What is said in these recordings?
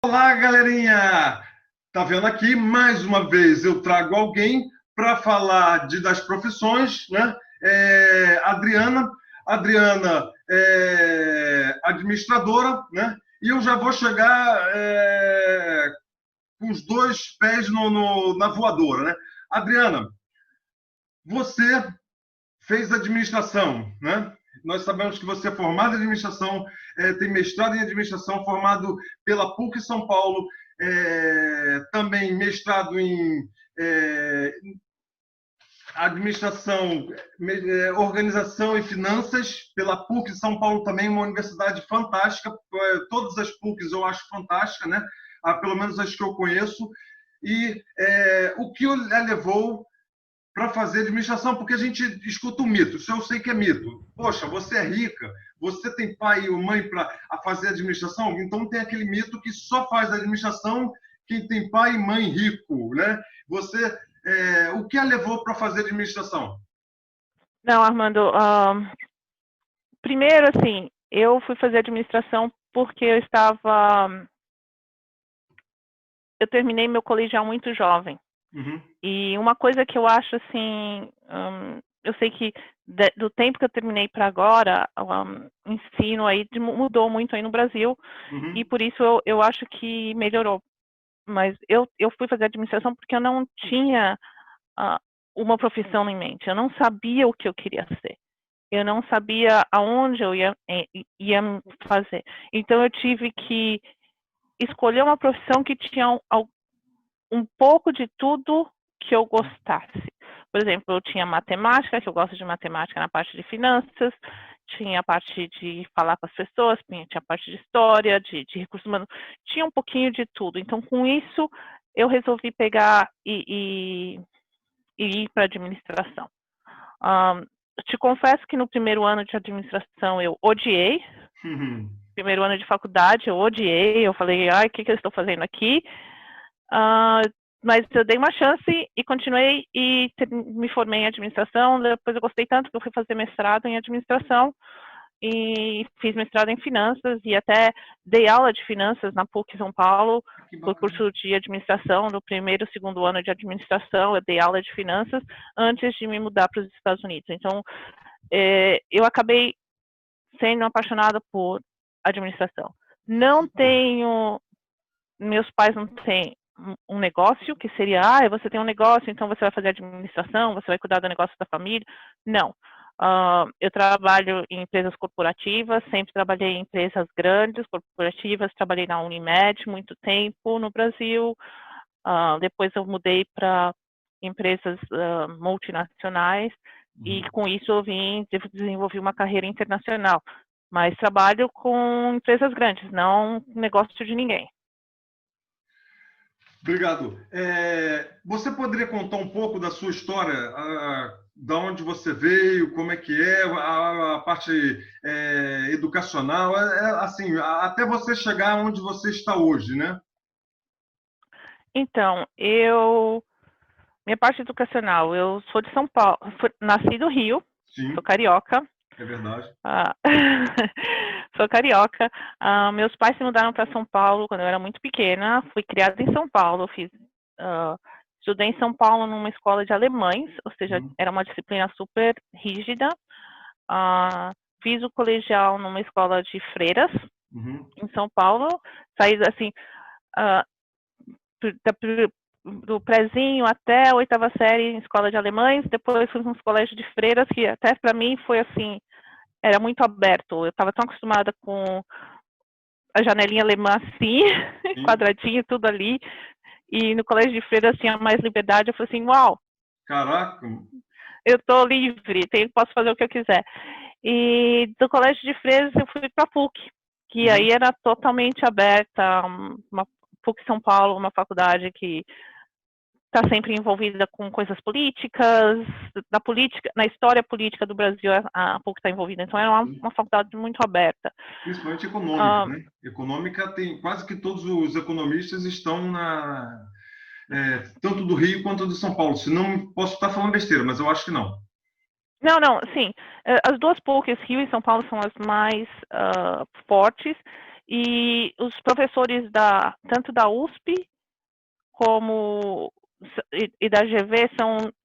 Olá, galerinha! Tá vendo aqui? Mais uma vez eu trago alguém para falar das profissões, né? Adriana. Adriana é administradora, né? E eu já vou chegar com os dois pés na voadora, né? Adriana, você fez administração, né? Nós sabemos que você é formada em administração, tem mestrado em administração, formado pela PUC São Paulo, também mestrado em administração, organização e finanças pela PUC São Paulo também, uma universidade fantástica. Todas as PUCs eu acho fantástica, né? Pelo menos as que eu conheço. E o que a levou para fazer administração, porque a gente escuta um mito, isso eu sei que é mito. Poxa, você é rica, você tem pai ou mãe para fazer administração, então tem aquele mito que só faz administração quem tem pai e mãe rico, né? O que a levou para fazer administração? Não, Armando, primeiro, assim, eu fui fazer administração porque eu terminei meu colegial muito jovem. Uhum. E uma coisa que eu acho, assim, eu sei que do tempo que eu terminei para agora, o ensino aí mudou muito aí no Brasil, Uhum. e por isso eu acho que melhorou. Mas eu fui fazer administração porque eu não tinha uma profissão em mente, eu não sabia o que eu queria ser. Eu não sabia aonde eu ia fazer. Então, eu tive que escolher uma profissão que tinha um pouco de tudo que eu gostasse. Por exemplo, eu tinha matemática, que eu gosto de matemática na parte de finanças, tinha a parte de falar com as pessoas, tinha a parte de história, de recursos humanos, tinha um pouquinho de tudo. Então, com isso, eu resolvi pegar e ir para a administração. Te confesso que no primeiro ano de administração eu odiei. Uhum. Primeiro ano de faculdade eu odiei. Eu falei, ai, o que eu estou fazendo aqui? Mas eu dei uma chance e continuei e me formei em administração. Depois eu gostei tanto que eu fui fazer mestrado em administração e fiz mestrado em finanças e até dei aula de finanças na PUC São Paulo, no curso de administração, no primeiro e segundo ano de administração, eu dei aula de finanças antes de me mudar para os Estados Unidos. Então, eu acabei sendo apaixonada por administração. Meus pais não têm um negócio que seria, você tem um negócio, então você vai fazer administração, você vai cuidar do negócio da família. Não. Eu trabalho em empresas corporativas, sempre trabalhei em empresas grandes, corporativas, trabalhei na Unimed muito tempo no Brasil, depois eu mudei para empresas multinacionais e com isso eu desenvolvi uma carreira internacional, mas trabalho com empresas grandes, não negócio de ninguém. Obrigado. Você poderia contar um pouco da sua história, da onde você veio, como é que é, a parte educacional, assim, até você chegar onde você está hoje, né? Então, minha parte educacional, eu sou de São Paulo, nasci no Rio, Sim, sou carioca. é verdade. Sou carioca. Meus pais se mudaram para São Paulo quando eu era muito pequena. Fui criada em São Paulo. Estudei em São Paulo numa escola de alemães, ou seja, era uma disciplina super rígida. Fiz o colegial numa escola de freiras em São Paulo. Saí assim do prézinho até a 8ª série em escola de alemães. Depois fui nos colégios de freiras, que até para mim foi assim, era muito aberto. Eu estava tão acostumada com a janelinha alemã assim, quadradinho, tudo ali. E no colégio de freiras tinha mais liberdade. Eu falei assim, uau! Caraca! Eu estou livre, posso fazer o que eu quiser. E do colégio de freiras eu fui para a PUC, que aí era totalmente aberta, uma PUC São Paulo, uma faculdade que está sempre envolvida com coisas políticas, na história política do Brasil, a PUC está envolvida. Então, era uma faculdade muito aberta. Principalmente econômica, né? Econômica tem quase que todos os economistas estão tanto do Rio quanto do São Paulo. Se não, posso estar falando besteira, mas eu acho que não. Não, sim. As duas PUCs, Rio e São Paulo, são as mais fortes. E os professores tanto da USP como e da GV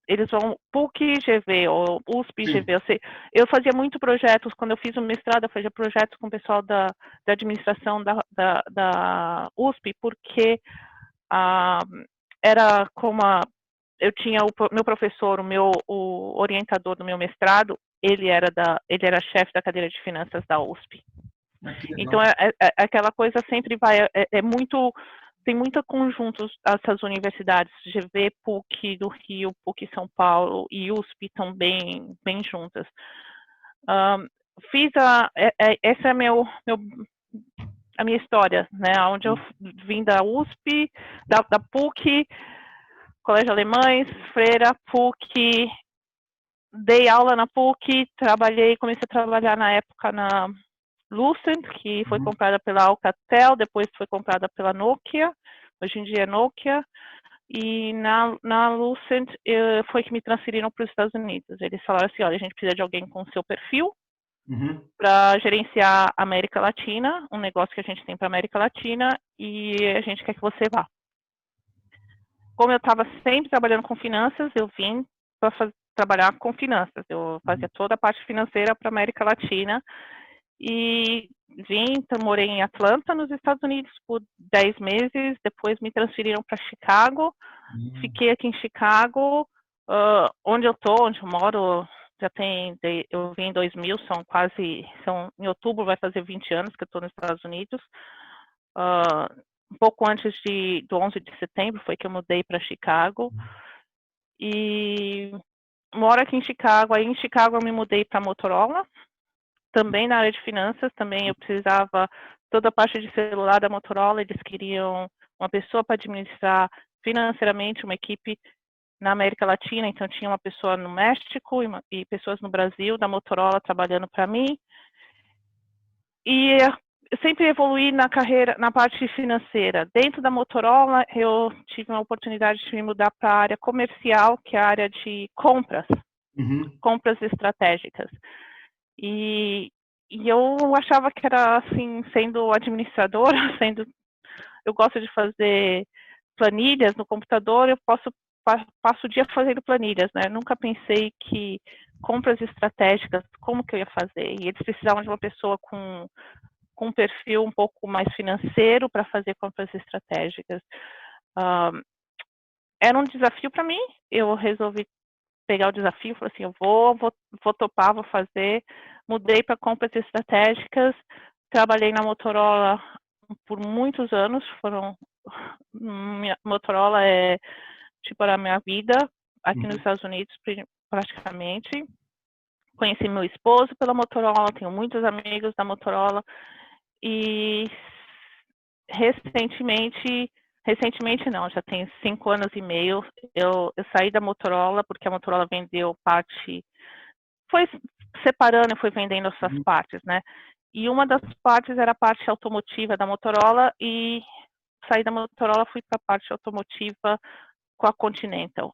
eles vão PUC GV ou USP Sim. GV. Eu fazia muito projetos, quando eu fiz o mestrado, eu fazia projetos com o pessoal da administração da USP, porque era como eu tinha o meu professor, o orientador do meu mestrado, ele era chefe da cadeira de finanças da USP. Então, aquela coisa sempre vai, tem muito conjuntos essas universidades, GV, PUC do Rio, PUC São Paulo e USP estão bem juntas. Essa é a minha história, né? Onde eu vim da USP, da PUC, Colégio Alemães, Freira, PUC, dei aula na PUC, comecei a trabalhar na época na Lucent, que foi comprada pela Alcatel, depois foi comprada pela Nokia, hoje em dia é Nokia, e na Lucent foi que me transferiram para os Estados Unidos. Eles falaram assim, olha, a gente precisa de alguém com o seu perfil para gerenciar a América Latina, um negócio que a gente tem para a América Latina, e a gente quer que você vá. Como eu estava sempre trabalhando com finanças, eu vim para trabalhar com finanças. Eu fazia toda a parte financeira para a América Latina, e morei em Atlanta, nos Estados Unidos, por 10 meses, depois me transferiram para Chicago, fiquei aqui em Chicago, onde eu moro, eu vim em 2000, em outubro vai fazer 20 anos que eu estou nos Estados Unidos, um pouco antes do 11 de setembro foi que eu mudei para Chicago, e moro aqui em Chicago. Aí em Chicago eu me mudei para Motorola, também na área de finanças, também eu precisava, toda a parte de celular da Motorola, eles queriam uma pessoa para administrar financeiramente uma equipe na América Latina, então tinha uma pessoa no México e pessoas no Brasil, da Motorola, trabalhando para mim. E eu sempre evoluí na carreira, na parte financeira. Dentro da Motorola, eu tive uma oportunidade de me mudar para a área comercial, que é a área de compras, compras estratégicas. E eu achava que era assim, sendo administradora, eu gosto de fazer planilhas no computador, eu passo o dia fazendo planilhas, né? Nunca pensei que compras estratégicas, como que eu ia fazer? E eles precisavam de uma pessoa com um perfil um pouco mais financeiro para fazer compras estratégicas. Era um desafio para mim, eu resolvi pegar o desafio, falei assim, eu vou topar, vou fazer. Mudei para compras estratégicas, trabalhei na Motorola por muitos anos, Motorola era a minha vida, aqui nos Estados Unidos, praticamente. Conheci meu esposo pela Motorola, tenho muitos amigos da Motorola, e recentemente não, já tem 5 anos e meio, eu saí da Motorola, porque a Motorola vendeu parte, foi separando e foi vendendo as suas partes, né? E uma das partes era a parte automotiva da Motorola, e saí da Motorola, fui para a parte automotiva com a Continental,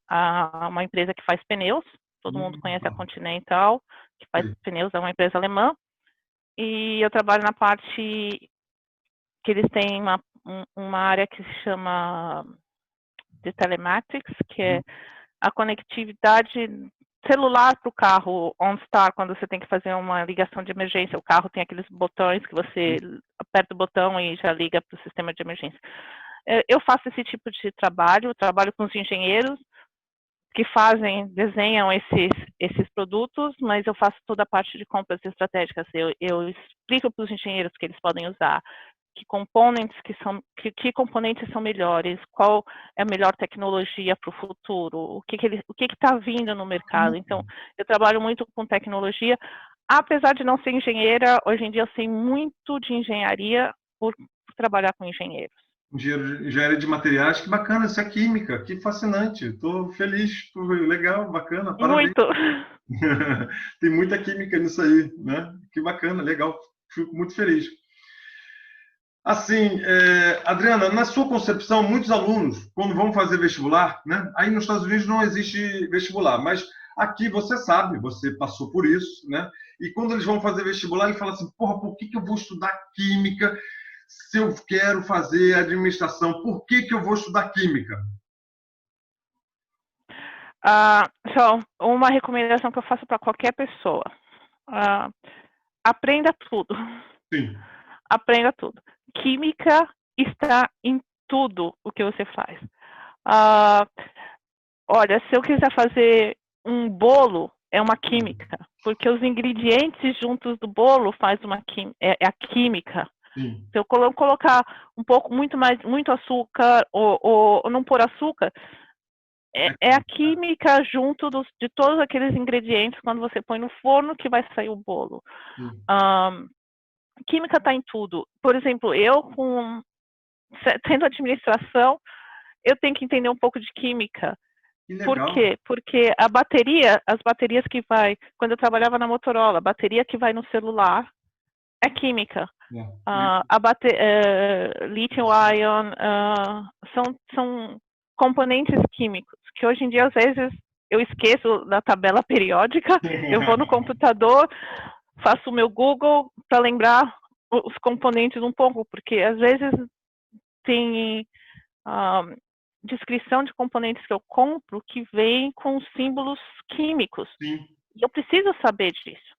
uma empresa que faz pneus, todo mundo conhece a Continental, que faz pneus, é uma empresa alemã, e eu trabalho na parte que eles têm uma área que se chama de telematics, que é a conectividade celular para o carro OnStar, quando você tem que fazer uma ligação de emergência, o carro tem aqueles botões que você aperta o botão e já liga para o sistema de emergência. Eu faço esse tipo de trabalho com os engenheiros que desenham esses produtos, mas eu faço toda a parte de compras estratégicas. Eu explico para os engenheiros que eles podem usar, que componentes são melhores, qual é a melhor tecnologia para o futuro, o que está vindo no mercado. Então, eu trabalho muito com tecnologia, apesar de não ser engenheira, hoje em dia eu sei muito de engenharia por trabalhar com engenheiros. Engenharia de materiais, que bacana, isso é química, que fascinante. Estou feliz, legal, bacana, parabéns. Muito! Tem muita química nisso aí, né? Que bacana, legal, fico muito feliz. Assim, Adriana, na sua concepção, muitos alunos, quando vão fazer vestibular, né? Aí nos Estados Unidos não existe vestibular, mas aqui você sabe, você passou por isso, né? E quando eles vão fazer vestibular, eles falam assim, porra, por que eu vou estudar química se eu quero fazer administração, por que eu vou estudar química? Só uma recomendação que eu faço para qualquer pessoa. Aprenda tudo. Sim. Aprenda tudo. Química está em tudo o que você faz. Olha, se eu quiser fazer um bolo, é uma química, porque os ingredientes juntos do bolo faz uma é a química. Sim. Se eu colocar muito açúcar ou não pôr açúcar, é a química junto de todos aqueles ingredientes quando você põe no forno que vai sair o bolo. Química está em tudo. Por exemplo, eu tendo administração, eu tenho que entender um pouco de química. Por quê? Porque as baterias que vai, quando eu trabalhava na Motorola, a bateria que vai no celular é química. Lithium-ion são componentes químicos, que hoje em dia, às vezes, eu esqueço da tabela periódica, eu vou no computador, faço o meu Google para lembrar os componentes um pouco, porque às vezes tem descrição de componentes que eu compro que vem com símbolos químicos. Sim. E eu preciso saber disso.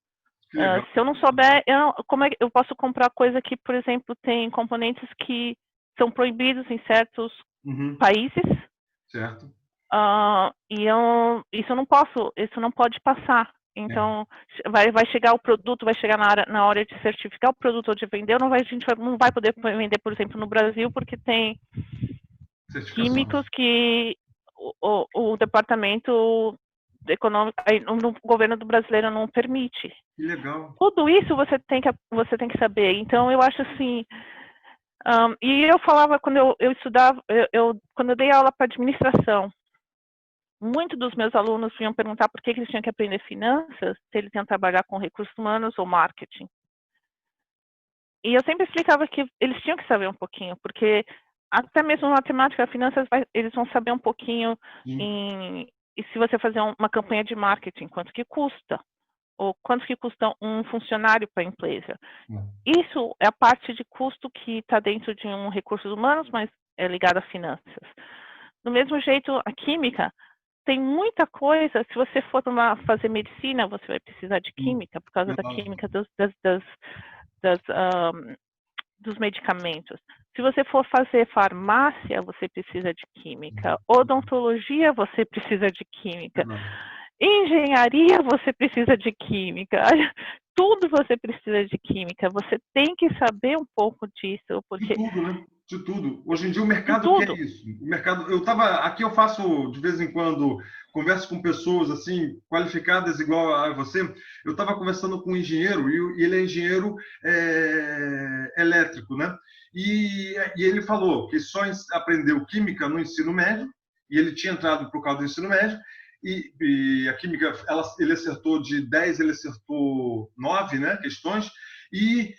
Se eu não souber, como é que eu posso comprar coisa que, por exemplo, tem componentes que são proibidos em certos países? Certo. Isso não pode passar. Então, vai chegar o produto, vai chegar na hora de certificar o produto ou de vender, a gente não vai poder vender, por exemplo, no Brasil, porque tem químicos que o departamento econômico, no governo do brasileiro não permite. Que legal. Tudo isso você tem que saber. Então, eu acho assim... e eu falava, quando eu estudava, quando eu dei aula para administração, muitos dos meus alunos vinham perguntar por que eles tinham que aprender finanças, se eles iam trabalhar com recursos humanos ou marketing. E eu sempre explicava que eles tinham que saber um pouquinho, porque até mesmo matemática, finanças, eles vão saber um pouquinho e se você fazer uma campanha de marketing, quanto que custa? Ou quanto que custa um funcionário para a empresa? Isso é a parte de custo que está dentro de um recursos humanos, mas é ligado a finanças. Do mesmo jeito, a química tem muita coisa. Se você for fazer medicina, você vai precisar de química, por causa da química dos medicamentos. Se você for fazer farmácia, você precisa de química. Odontologia, você precisa de química. Engenharia, você precisa de química. Tudo você precisa de química. Você tem que saber um pouco disso. Porque... De tudo, né? De tudo. Hoje em dia o mercado quer isso. O mercado, aqui eu faço, de vez em quando, converso com pessoas assim, qualificadas igual a você. Eu estava conversando com um engenheiro, e ele é engenheiro elétrico, né? E ele falou que só aprendeu química no ensino médio, e ele tinha entrado por causa do ensino médio, e a química, ele acertou de 10, ele acertou 9, né, questões, e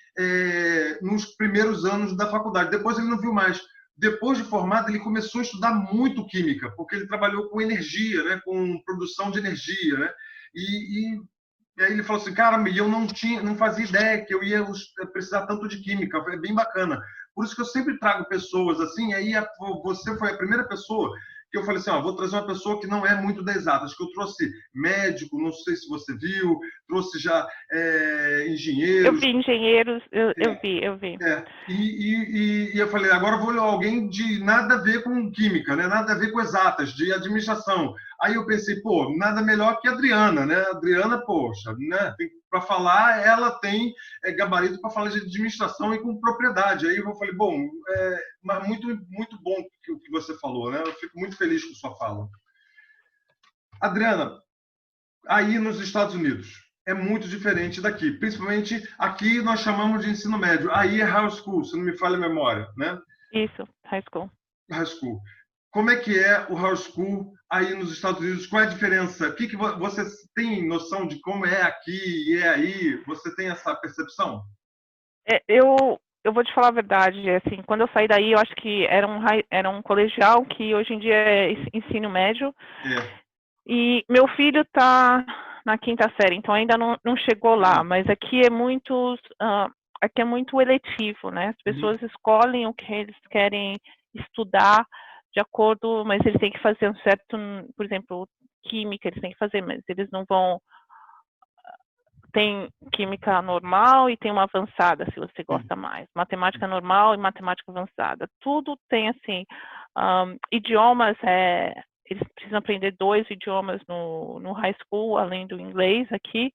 nos primeiros anos da faculdade. Depois ele não viu mais. Depois de formado, ele começou a estudar muito química, porque ele trabalhou com energia, né, com produção de energia, né? E aí ele falou assim, cara, eu não fazia ideia que eu ia precisar tanto de química. É bem bacana. Por isso que eu sempre trago pessoas assim. Aí você foi a primeira pessoa que eu falei assim, vou trazer uma pessoa que não é muito das exatas, que eu trouxe médico, não sei se você viu, trouxe já engenheiros. Eu vi engenheiros, eu vi. E eu falei, agora eu vou olhar alguém de nada a ver com química, né? Nada a ver com exatas, de administração. Aí eu pensei, nada melhor que a Adriana, né? A Adriana, poxa, né? Para falar, ela tem gabarito para falar de administração e com propriedade. Aí eu falei, muito, muito bom o que você falou, né? Eu fico muito feliz com sua fala. Adriana, aí nos Estados Unidos é muito diferente daqui. Principalmente aqui nós chamamos de ensino médio. Aí é high school, se não me falha a memória, né? Isso, high school. High school. Como é que é o high school aí nos Estados Unidos? Qual é a diferença? O que você tem noção de como é aqui e é aí? Você tem essa percepção? Eu vou te falar a verdade. Assim, quando eu saí daí, eu acho que era um colegial que hoje em dia é ensino médio. E meu filho está na 5ª série, então ainda não chegou lá. Mas aqui é muitos aqui é muito eletivo, né? As pessoas escolhem o que eles querem estudar de acordo, mas eles têm que fazer um certo, por exemplo, química, eles têm que fazer, mas eles não vão. Tem química normal e tem uma avançada, se você gosta mais. Matemática normal e matemática avançada. Tudo tem, assim, idiomas, eles precisam aprender 2 idiomas no high school, além do inglês aqui.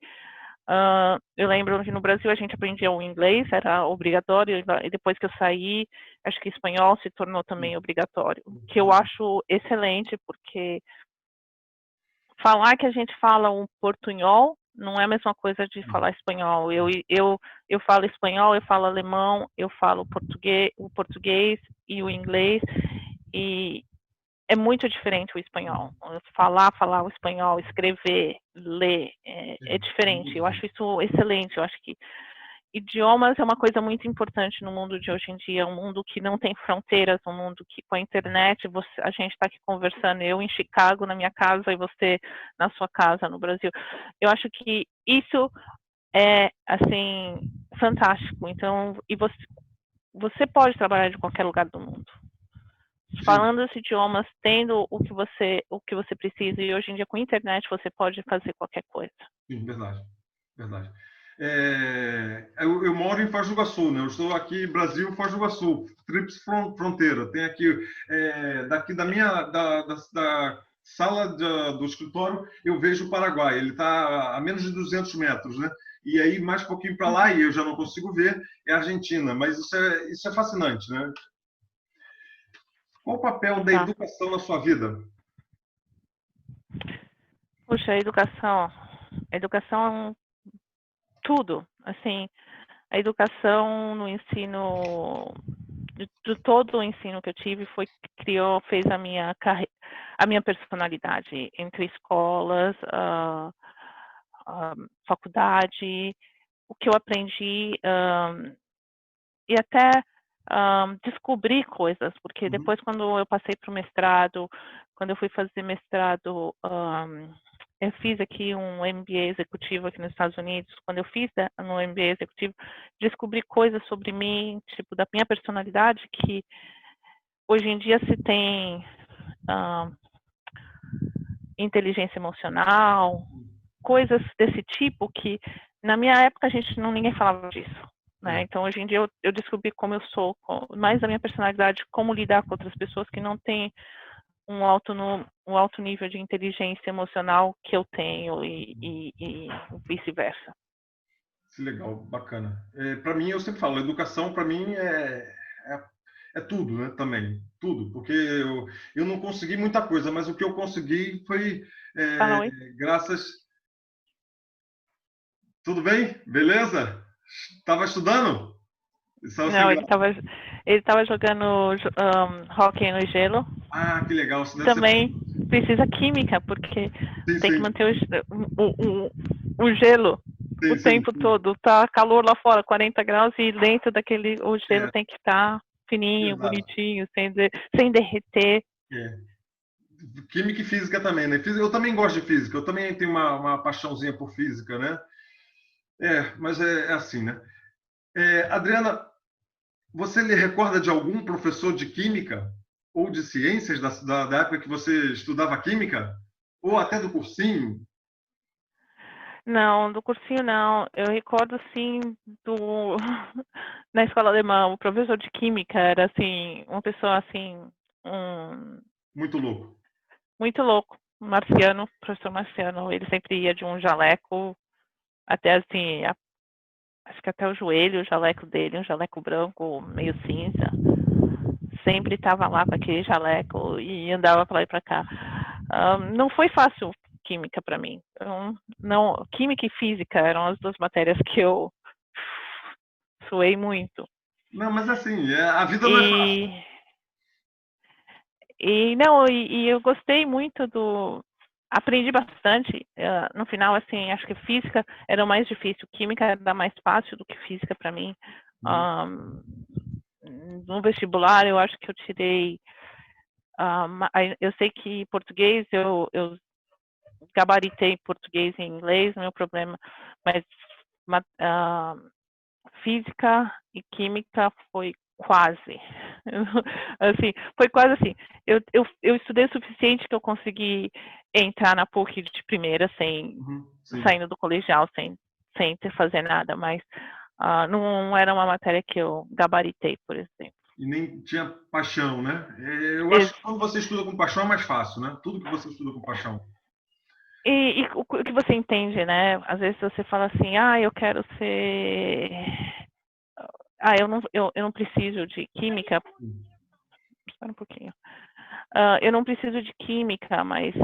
Eu lembro que no Brasil a gente aprendia o inglês, era obrigatório, e depois que eu saí, acho que espanhol se tornou também obrigatório, que eu acho excelente, porque falar que a gente fala um portunhol não é a mesma coisa de falar espanhol. Eu falo espanhol, eu falo alemão, eu falo o português e o inglês, e é muito diferente o espanhol. Falar o espanhol, escrever, ler, é diferente. Eu acho isso excelente. Eu acho que idiomas é uma coisa muito importante no mundo de hoje em dia, um mundo que não tem fronteiras, um mundo que com a internet, a gente está aqui conversando, eu em Chicago, na minha casa, e você na sua casa, no Brasil. Eu acho que isso é, assim, fantástico. Então, e você pode trabalhar de qualquer lugar do mundo. Falando os idiomas, tendo o que você precisa, e hoje em dia com a internet você pode fazer qualquer coisa. Sim, verdade, verdade. Eu moro em Foz do Iguaçu, né? Eu estou aqui em Brasil, Foz do Iguaçu, tríplice fronteira. Tem aqui, daqui da sala do escritório, eu vejo o Paraguai. Ele está a menos de 200 metros, né? E aí, mais um pouquinho para lá, e eu já não consigo ver, é a Argentina. Mas isso é fascinante, né? Qual o papel da educação na sua vida? Puxa, a educação tudo, assim, a educação no ensino, de todo o ensino que eu tive, fez a minha personalidade, entre escolas, faculdade, o que eu aprendi, e até descobrir coisas, porque depois, quando eu passei para o mestrado, quando eu fui fazer mestrado, eu fiz aqui um MBA executivo aqui nos Estados Unidos. Quando eu fiz no MBA executivo, descobri coisas sobre mim, tipo, da minha personalidade, que hoje em dia se tem inteligência emocional, coisas desse tipo que na minha época ninguém falava disso. Né? Então, hoje em dia, eu descobri como eu sou, mais da minha personalidade, como lidar com outras pessoas que não têm um alto nível de inteligência emocional que eu tenho e vice-versa. Legal, bacana. Para mim, eu sempre falo, educação para mim é tudo, né? Também, tudo, porque eu não consegui muita coisa, mas o que eu consegui foi graças... Tudo bem? Beleza? Estava estudando? Não, ele estava jogando hóquei no gelo. Ah, que legal. Também precisa química, porque tem que manter o gelo o tempo todo. Tá calor lá fora, 40 graus, e dentro o gelo tem que estar fininho, bonitinho, sem derreter. Química e física também, né? Eu também gosto de física, eu também tenho uma paixãozinha por física, né? Mas é assim, né? Adriana, você lhe recorda de algum professor de química ou de ciências da época que você estudava química? Ou até do cursinho? Não, do cursinho não. Eu recordo, sim, na escola alemã, o professor de química era, assim, uma pessoa, assim... Muito louco. Muito louco. Marciano, professor Marciano. Ele sempre ia de um jaleco até, assim, acho que até o joelho, o jaleco dele, um jaleco branco, meio cinza. Sempre estava lá com aquele jaleco e andava para lá e para cá. Não foi fácil química para mim. Não, química e física eram as 2 matérias que eu suei muito. Não, mas assim, a vida não é fácil. E eu gostei muito aprendi bastante. No final, assim, acho que física era o mais difícil, química era mais fácil do que física para mim. No vestibular, eu acho que eu tirei... eu sei que português, eu gabaritei português e inglês, não é o problema, mas Física e química foi quase. Assim, foi quase assim. Eu estudei o suficiente que eu consegui entrar na PUC de primeira, saindo do colegial, sem ter fazer nada, mas não era uma matéria que eu gabaritei, por exemplo. E nem tinha paixão, né? Eu acho que quando você estuda com paixão é mais fácil, né? Tudo que você estuda com paixão. E o que você entende, né? Às vezes você fala assim, eu quero ser... eu não preciso de química. Espera um pouquinho. Eu não preciso de química, mas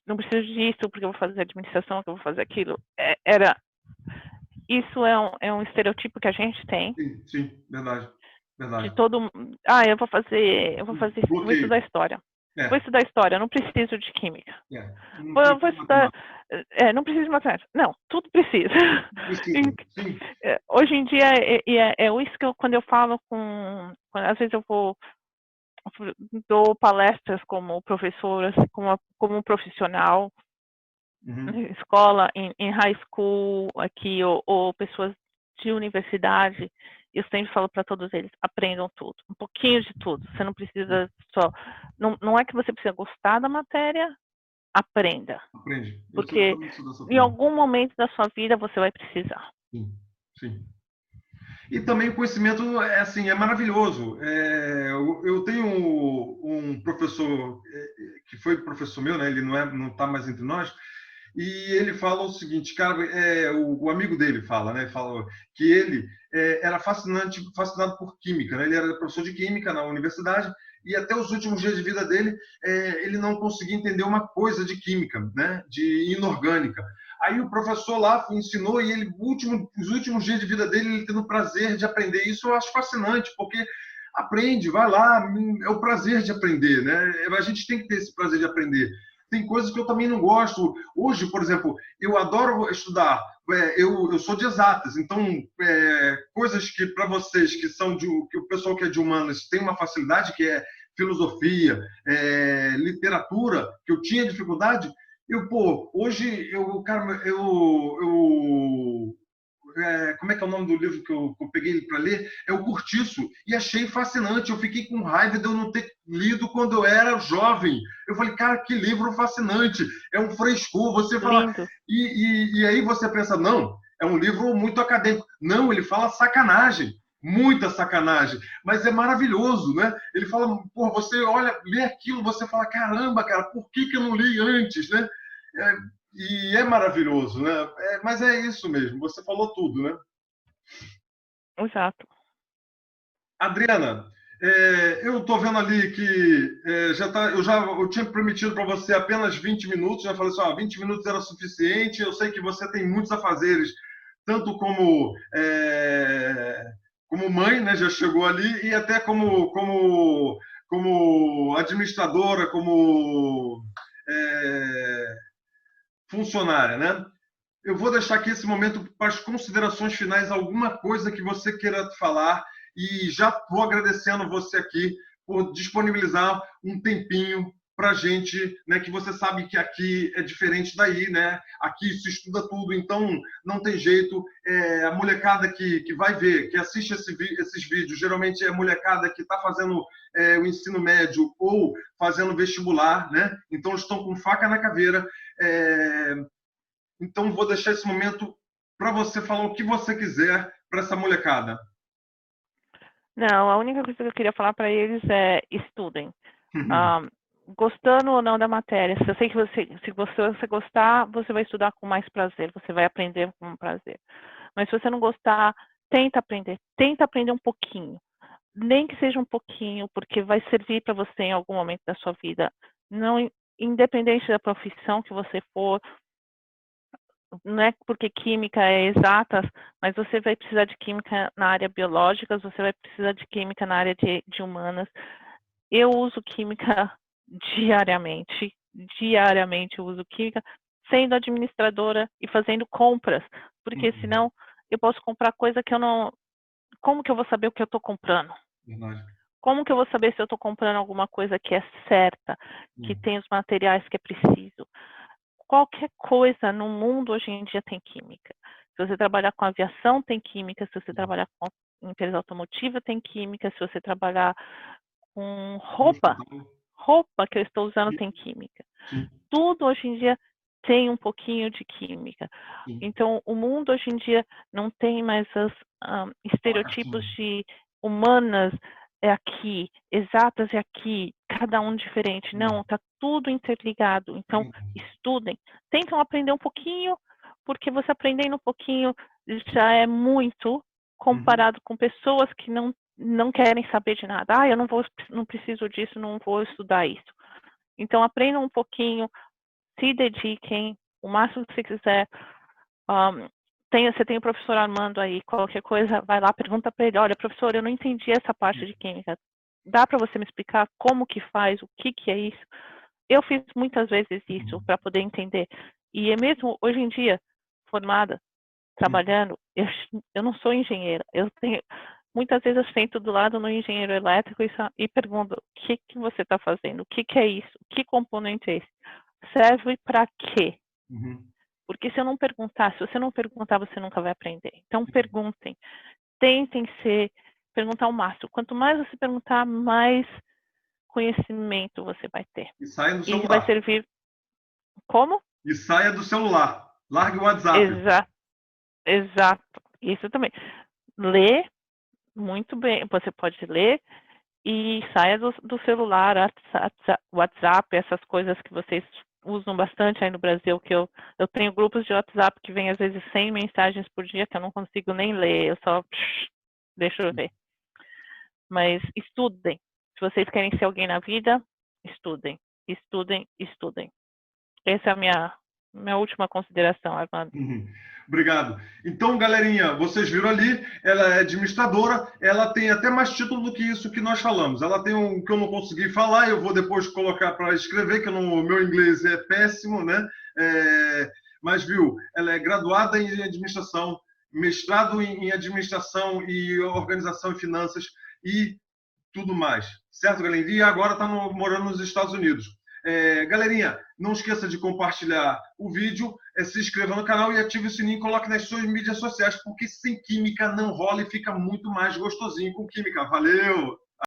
não preciso disso porque eu vou fazer administração, que eu vou fazer aquilo. Isso é um estereotipo que a gente tem. Sim, verdade. De todo... eu vou estudar história. Vou estudar história, eu não preciso de química. Vou estudar... não preciso de matemática. Não, tudo precisa. Sim. Hoje em dia, isso que quando eu falo às vezes eu dou palestras como professora, como profissional, em escola, em high school aqui, ou pessoas de universidade, eu sempre falo para todos eles, aprendam tudo, um pouquinho de tudo. Você não precisa só... Não é que você precisa gostar da matéria, aprenda. Aprende. Porque em algum momento da sua vida você vai precisar. Sim. E também o conhecimento é maravilhoso. Eu tenho um professor que foi professor meu, né? Ele não está mais entre nós. E ele fala o seguinte, cara, o amigo dele fala, né? Fala que ele era fascinado por química, né? Ele era professor de química na universidade e até os últimos dias de vida dele, ele não conseguia entender uma coisa de química, né? De inorgânica. Aí o professor lá ensinou e ele, os últimos dias de vida dele, ele tendo o prazer de aprender. Isso eu acho fascinante, porque aprende, vai lá, é o prazer de aprender, né? A gente tem que ter esse prazer de aprender. Tem coisas que eu também não gosto. Hoje, por exemplo, eu adoro estudar. Eu sou de exatas, então coisas que para vocês que que o pessoal que é de humanas tem uma facilidade, que é filosofia, literatura, que eu tinha dificuldade. Hoje como é que é o nome do livro que eu peguei para ler? É O Curtiço, e achei fascinante. Eu fiquei com raiva de eu não ter lido quando eu era jovem. Eu falei, cara, que livro fascinante, é um frescor. Você fala, e aí você pensa, não, é um livro muito acadêmico. Não, ele fala sacanagem, muita sacanagem, mas é maravilhoso, né? Ele fala, você olha, lê aquilo, você fala, caramba, cara, por que eu não li antes, né? E é maravilhoso, né? Mas é isso mesmo, você falou tudo, né? Exato. Adriana, eu estou vendo ali que eu tinha prometido para você apenas 20 minutos, já falei assim, 20 minutos era suficiente, eu sei que você tem muitos afazeres, tanto como mãe, né, já chegou ali, e até como administradora, como funcionária, né? Eu vou deixar aqui esse momento para as considerações finais, alguma coisa que você queira falar, e já vou agradecendo você aqui por disponibilizar um tempinho para a gente, né, que você sabe que aqui é diferente daí, né? Aqui se estuda tudo, então não tem jeito. A molecada que vai ver, que assiste esses vídeos, geralmente é a molecada que está fazendo o ensino médio ou fazendo vestibular, né? Então estão com faca na caveira. Então, vou deixar esse momento para você falar o que você quiser para essa molecada. Não, a única coisa que eu queria falar para eles é estudem. Gostando ou não da matéria. Eu sei que se você gostar, você vai estudar com mais prazer, você vai aprender com prazer. Mas se você não gostar, tenta aprender um pouquinho. Nem que seja um pouquinho, porque vai servir para você em algum momento da sua vida. Não, independente da profissão que você for, não é porque química é exatas, mas você vai precisar de química na área biológica, você vai precisar de química na área de humanas. Eu uso química diariamente eu uso química, sendo administradora e fazendo compras, porque senão eu posso comprar coisa que eu não... Como que eu vou saber o que eu estou comprando? Verdade. Como que eu vou saber se eu estou comprando alguma coisa que é certa, que tem os materiais que é preciso? Qualquer coisa no mundo hoje em dia tem química. Se você trabalhar com aviação, tem química. Se você trabalhar com empresa automotiva, tem química. Se você trabalhar com roupa que eu estou usando, tem química. Sim. Tudo hoje em dia tem um pouquinho de química. Sim. Então, o mundo hoje em dia não tem mais os estereotipos de humanas é aqui, exatas é aqui, cada um diferente. Não, está tudo interligado. Então, estudem. Tentam aprender um pouquinho, porque você aprendendo um pouquinho já é muito comparado com pessoas que não querem saber de nada. Ah, eu não preciso disso, não vou estudar isso. Então, aprendam um pouquinho, se dediquem o máximo que você quiser. Você tem o professor Armando aí, qualquer coisa, vai lá, pergunta para ele, olha, professor, eu não entendi essa parte de química. Dá para você me explicar como que faz, o que é isso? Eu fiz muitas vezes isso para poder entender. E é mesmo hoje em dia, formada, trabalhando, eu não sou engenheira. Muitas vezes eu sento do lado no engenheiro elétrico e pergunto, o que você está fazendo? O que é isso? Que componente é esse? Serve para quê? Porque se você não perguntar, você nunca vai aprender. Então, perguntem. Tentem perguntar o máximo. Quanto mais você perguntar, mais conhecimento você vai ter. E saia do celular. Isso vai servir... Como? E saia do celular. Largue o WhatsApp. Exato. Isso também. Lê muito bem. Você pode ler e saia do celular, WhatsApp, essas coisas que vocês usam bastante aí no Brasil, que eu tenho grupos de WhatsApp que vem às vezes 100 mensagens por dia que eu não consigo nem ler, eu só deixa eu ver. Mas estudem. Se vocês querem ser alguém na vida, estudem. Estudem, estudem. Essa é a minha última consideração, Armando. Obrigado. Então, galerinha, vocês viram ali, ela é administradora, ela tem até mais título do que isso que nós falamos. Ela tem um que eu não consegui falar, eu vou depois colocar para escrever, que o meu inglês é péssimo, né? Mas, viu, ela é graduada em administração, mestrado em administração e organização e finanças e tudo mais. Certo, galerinha? E agora está morando nos Estados Unidos. Galerinha, não esqueça de compartilhar o vídeo, se inscreva no canal e ative o sininho e coloque nas suas mídias sociais, porque sem química não rola e fica muito mais gostosinho com química. Valeu!